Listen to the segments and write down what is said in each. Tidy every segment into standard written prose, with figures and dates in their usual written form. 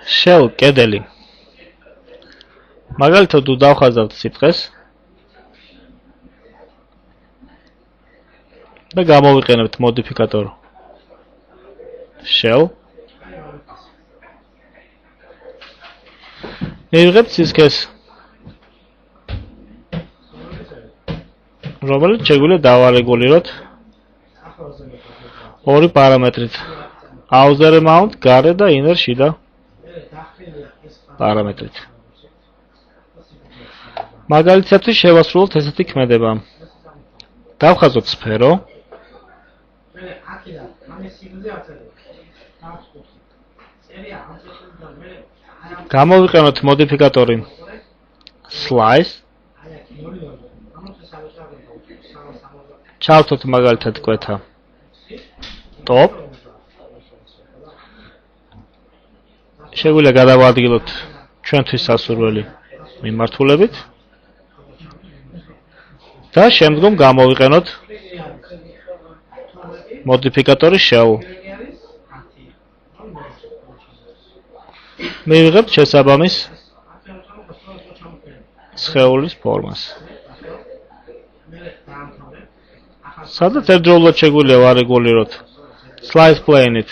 shell კედელი. მაგალითად თუ დავხაზავთ სიტყვეს და გამოვიყენებთ მოდიფიკატორ shell. მივიღებთ სისქეს, რომელიც შეგვიძლია დავარეგულიროთ ორი პარამეტრით. outer amount, გარე და inner შიდა პარამეტრით. მაგალითად შევასრულოთ ესეთი ქმედება. დავხაზოთ სფერო. გამოვიყენოთ მოდიფიკატორი slice. ჩავთოთ მაგალითად კვეთა top. შეგვიძლია გადავადგილოთ ჩვენთვის სასურველი მიმართულებით და შემდგომ გამოვიყენოთ მოდიფიკატორი shell. მივიღებთ შესაბამის სხეულის ფორმას. სადაც ერთდროულად შეგვიძლია ვარეგულიროთ slice plane-ით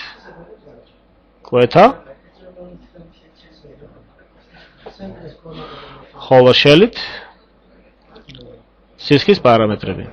კვეთა, ხოლო shell-ით სისქის პარამეტრები.